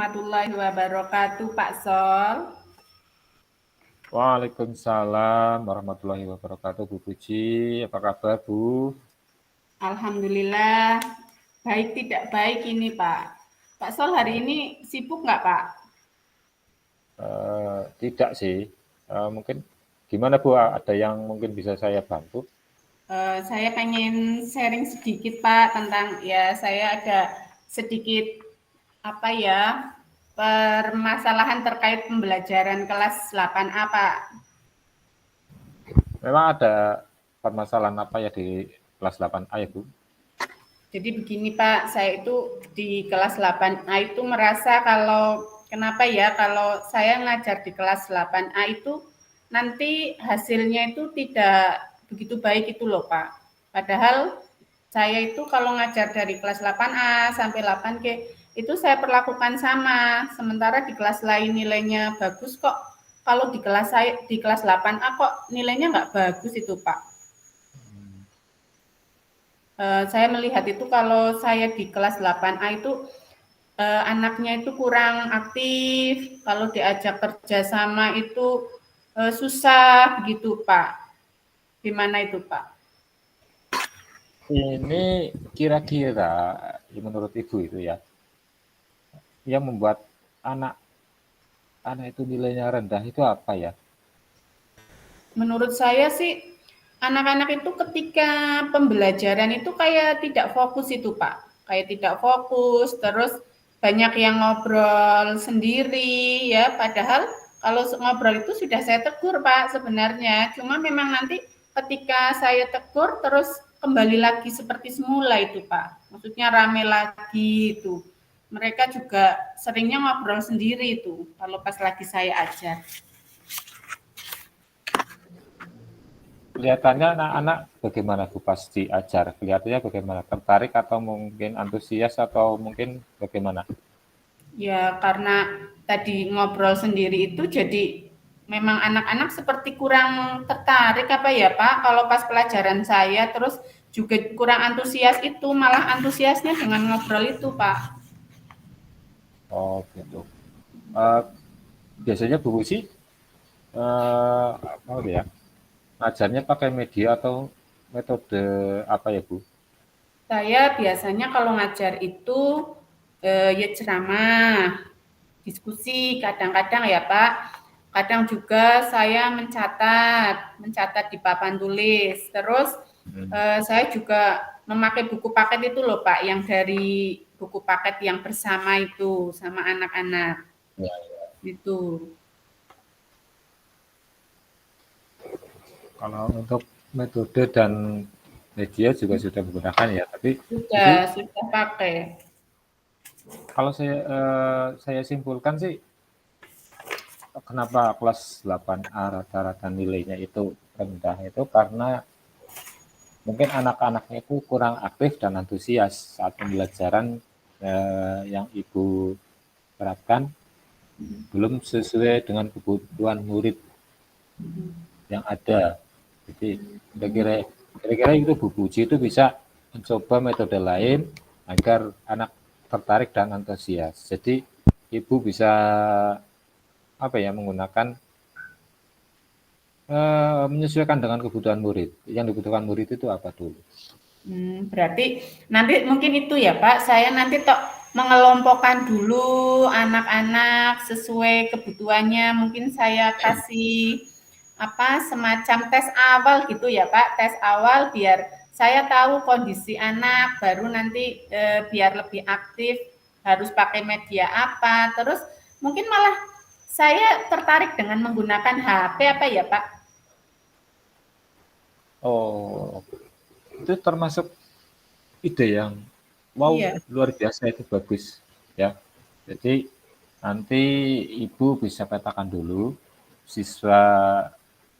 warahmatullahi wabarakatuh, Pak Sol. Waalaikumsalam warahmatullahi wabarakatuh, Bu Puji. Apa kabar, Bu? Alhamdulillah, baik tidak baik ini, Pak. Pak Sol hari ini sibuk nggak, Pak? Tidak sih. Mungkin gimana, Bu? Ada yang mungkin bisa saya bantu? Saya pengen sharing sedikit, Pak, tentang ya saya ada sedikit apa ya permasalahan terkait pembelajaran kelas 8A, Pak. Memang ada permasalahan apa ya di kelas 8A ya, Bu? Jadi begini Pak, saya itu di kelas 8A itu merasa kalau kenapa ya kalau saya ngajar di kelas 8A itu nanti hasilnya itu tidak begitu baik itu loh Pak. Padahal saya itu kalau ngajar dari kelas 8A sampai 8G itu saya perlakukan sama. Sementara di kelas lain nilainya bagus kok. Kalau di kelas saya di kelas 8A kok nilainya nggak bagus itu Pak. Saya melihat itu kalau saya di kelas 8A itu anaknya itu kurang aktif, kalau diajak kerjasama itu susah begitu Pak. Gimana itu Pak? Ini kira-kira menurut Ibu itu ya, yang membuat anak anak itu nilainya rendah itu apa ya? Menurut saya sih anak-anak itu ketika pembelajaran itu kayak tidak fokus itu Pak. Kayak tidak fokus, terus banyak yang ngobrol sendiri ya. Padahal kalau ngobrol itu sudah saya tegur Pak sebenarnya. Cuma memang nanti ketika saya tegur terus kembali lagi seperti semula itu Pak. Maksudnya rame lagi itu. Mereka juga seringnya ngobrol sendiri itu kalau pas lagi saya ajar. Kelihatannya anak-anak bagaimana, Bu, pas diajar? Kelihatannya bagaimana? Tertarik atau mungkin antusias atau mungkin bagaimana? Ya, karena tadi ngobrol sendiri itu jadi memang anak-anak seperti kurang tertarik apa ya Pak, kalau pas pelajaran saya, terus juga kurang antusias itu, malah antusiasnya dengan ngobrol itu Pak. Oh, gitu. Eh, Biasanya Bu Puji apa ya? Ngajarnya pakai media atau metode apa ya, Bu? Saya biasanya kalau ngajar itu ya ceramah, diskusi kadang-kadang ya Pak. Kadang juga saya mencatat di papan tulis. Terus Hmm. saya juga memakai buku paket itu loh Pak, yang dari buku paket yang bersama itu sama anak-anak Ya, itu. kalau untuk metode dan media juga sudah menggunakan ya, tapi Ibu, Sudah pakai. kalau saya simpulkan sih, kenapa kelas 8A rata-rata nilainya itu rendah itu karena mungkin anak-anaknya itu kurang aktif dan antusias saat pembelajaran yang Ibu terapkan belum sesuai dengan kebutuhan murid yang ada. Jadi kira-kira itu Bu Puji itu bisa mencoba metode lain agar anak tertarik dan antusias. Jadi Ibu bisa apa ya menggunakan menyesuaikan dengan kebutuhan murid. Yang dibutuhkan murid itu apa dulu? Berarti nanti mungkin itu ya Pak, saya nanti mengelompokkan dulu anak-anak sesuai kebutuhannya. Mungkin saya kasih apa semacam tes awal gitu ya Pak, tes awal biar saya tahu kondisi anak, baru nanti biar lebih aktif harus pakai media apa. Terus mungkin malah saya tertarik dengan menggunakan HP apa ya Pak? Oh, itu termasuk ide yang wow Iya. luar biasa itu bagus ya. Jadi nanti Ibu bisa petakan dulu siswa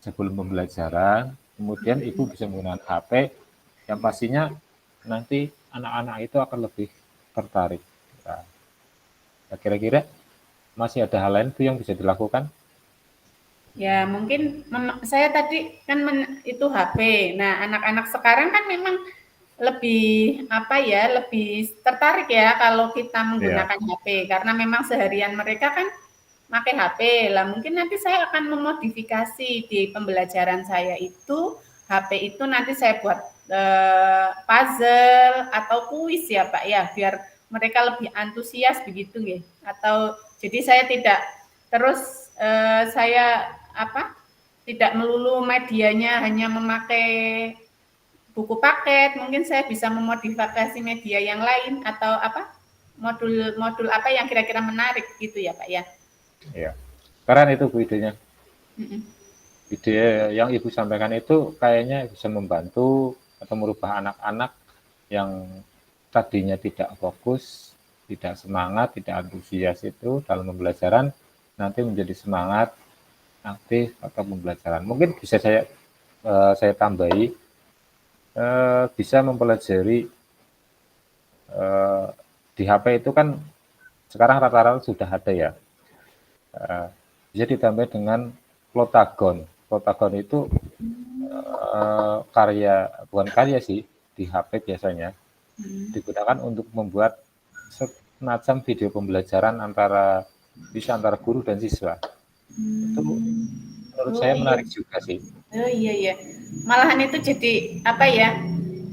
sebelum pembelajaran, kemudian Ibu bisa menggunakan HP yang pastinya nanti anak-anak itu akan lebih tertarik. Nah, kira-kira masih ada hal lain tuh yang bisa dilakukan? Ya, mungkin saya tadi kan itu HP. Nah, anak-anak sekarang kan memang lebih apa ya, lebih tertarik ya kalau kita Iya. menggunakan HP karena memang seharian mereka kan pakai HP. Lah mungkin nanti saya akan memodifikasi di pembelajaran saya itu HP itu nanti saya buat puzzle atau kuis ya Pak ya, biar mereka lebih antusias begitu ya. Atau jadi saya tidak terus saya apa? Tidak melulu medianya hanya memakai buku paket, mungkin saya bisa memodifikasi media yang lain atau apa? Modul-modul apa yang kira-kira menarik gitu ya, Pak ya. Iya. Keren itu Bu idenya. Mm-mm. Ide yang Ibu sampaikan itu kayaknya bisa membantu atau merubah anak-anak yang tadinya tidak fokus, tidak semangat, tidak antusias itu dalam pembelajaran, nanti menjadi semangat, aktif atau pembelajaran. Mungkin bisa saya tambahi, bisa mempelajari di HP itu kan sekarang rata-rata sudah ada ya, bisa ditambah dengan Plotagon. Plotagon itu bukan karya sih, di HP biasanya digunakan untuk membuat semacam video pembelajaran bisa antara guru dan siswa. Itu menurut Oh saya iya, menarik juga sih. oh iya ya. Malahan itu jadi apa ya?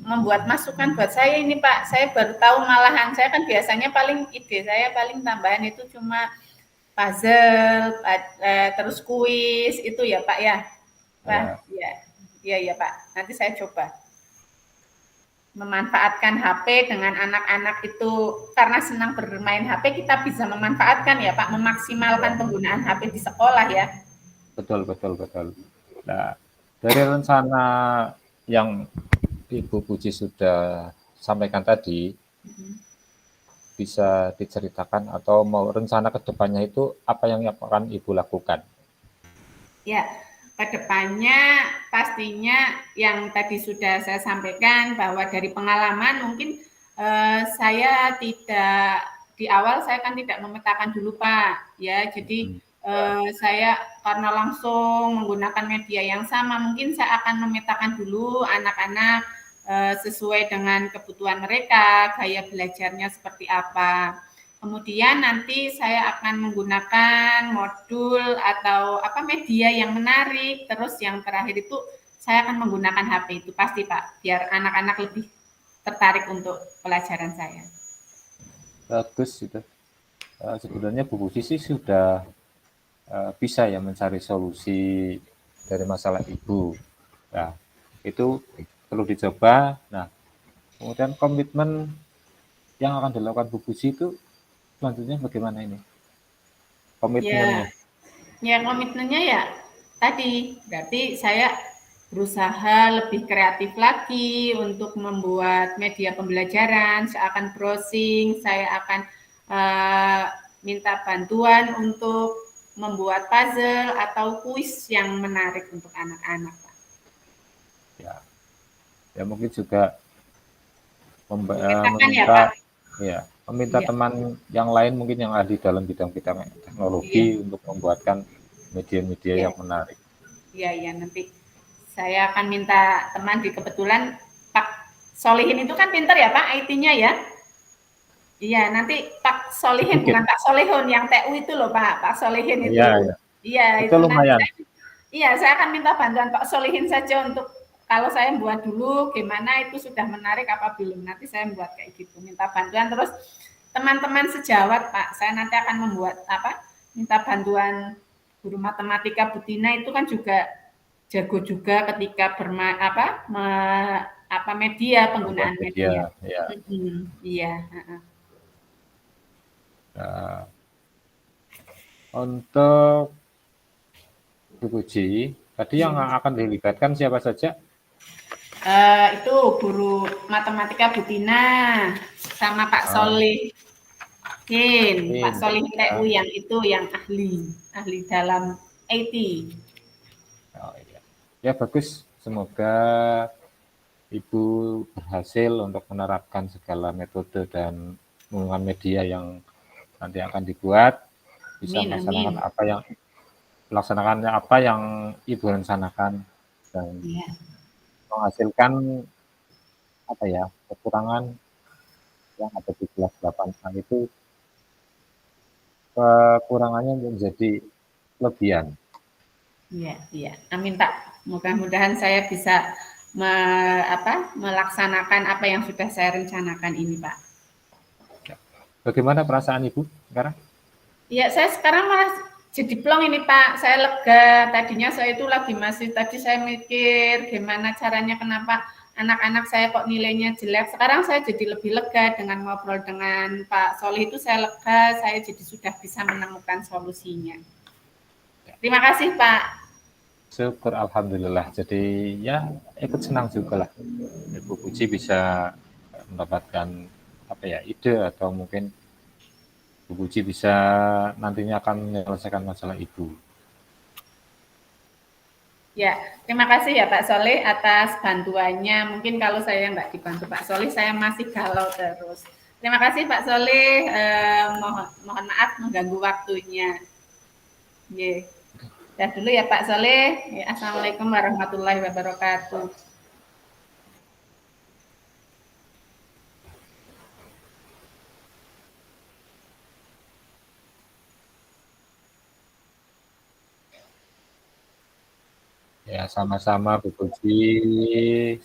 Membuat masukan buat saya ini Pak. Saya baru tahu malahan. Saya kan biasanya paling ide saya paling tambahan itu cuma puzzle, terus kuis itu ya Pak ya. Wah, Ya, iya, iya ya Pak. Nanti saya coba memanfaatkan HP dengan anak-anak itu karena senang bermain HP kita bisa memanfaatkan ya Pak, ya, memaksimalkan penggunaan HP di sekolah ya. betul, betul, betul. Nah, dari rencana yang Ibu Puji sudah sampaikan tadi, bisa diceritakan atau mau rencana ke depannya itu apa yang akan Ibu lakukan? Ya, kedepannya pastinya yang tadi sudah saya sampaikan bahwa dari pengalaman mungkin saya tidak di awal saya kan tidak memetakan dulu Pak ya jadi Ya, saya karena langsung menggunakan media yang sama mungkin saya akan memetakan dulu anak-anak sesuai dengan kebutuhan mereka gaya belajarnya seperti apa. Kemudian nanti saya akan menggunakan modul atau apa media yang menarik. Terus yang terakhir itu saya akan menggunakan HP itu pasti Pak, biar anak-anak lebih tertarik untuk pelajaran saya. bagus itu. Sebenarnya Bu Puji sih sudah bisa ya mencari solusi dari masalah Ibu. Nah, itu perlu dicoba. Nah, kemudian komitmen yang akan dilakukan Bu Puji itu selanjutnya bagaimana ini? Komitmennya. Ya, ya komitmennya ya tadi berarti saya berusaha lebih kreatif lagi untuk membuat media pembelajaran. Saya akan browsing, saya akan minta bantuan untuk membuat puzzle atau kuis yang menarik untuk anak-anak. Ya, ya mungkin juga Memetakan ya meminta Pak. ya meminta Iya, teman yang lain mungkin yang ahli dalam bidang-bidang teknologi iya, untuk membuatkan media-media iya, yang menarik. iya, iya. Nanti saya akan minta teman di kebetulan Pak Solihin itu kan pinter ya Pak IT-nya ya. Iya, nanti Pak Solihin, Sedikit. bukan Pak Solihun, yang TU itu loh Pak, Pak Solihin Iya, itu. ya. Iya, Itu itu nanti lumayan. saya akan minta bantuan Pak Solihin saja untuk kalau saya buat dulu gimana itu sudah menarik apa belum. Nanti saya buat kayak gitu, minta bantuan terus teman-teman sejawat Pak, saya nanti akan membuat apa? Minta bantuan guru matematika Butina itu kan juga jago juga ketika media Membuat penggunaan media. media, ya. Iya. Nah, untuk buku G, tadi yang akan dilibatkan siapa saja? Itu guru matematika Butina sama Pak Ah, Solihin, Pak Min, Solihin TU ya. yang itu yang ahli dalam IT. Oh, iya. Ya bagus. Semoga Ibu berhasil untuk menerapkan segala metode dan hubungan media yang nanti akan dibuat, bisa Amin, amin. melaksanakannya apa yang Ibu rencanakan dan Ya, menghasilkan apa ya, kekurangan yang ada di kelas 8A itu kekurangannya menjadi kelebihan. Iya, iya. Amin, Pak. Mudah-mudahan saya bisa melaksanakan apa yang sudah saya rencanakan ini, Pak. Bagaimana perasaan Ibu sekarang? Iya, saya sekarang malah jadi plong ini, Pak. Saya lega. Tadinya saya itu tadi saya mikir gimana caranya kenapa anak-anak saya kok nilainya jelek. Sekarang saya jadi lebih lega dengan ngobrol dengan Pak Solih itu saya lega, saya jadi sudah bisa menemukan solusinya. Terima kasih, Pak. Syukur alhamdulillah. Jadi ya ikut senang juga lah. Ibu Puji bisa mendapatkan apa ya ide atau mungkin Ibu Puji bisa nantinya akan menyelesaikan masalah Ibu. Ya, terima kasih ya Pak Soleh atas bantuannya. Mungkin kalau saya nggak dibantu Pak Soleh, saya masih galau terus. Terima kasih Pak Soleh. Mohon maaf mengganggu waktunya. Ya, dah dulu ya Pak Soleh. Ya, Assalamualaikum warahmatullahi wabarakatuh. Ya sama-sama Bu Puji.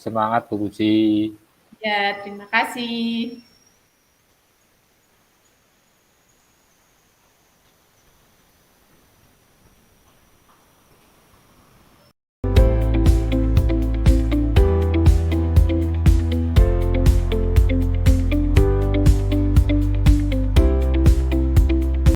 Semangat Bu Puji. Ya, terima kasih.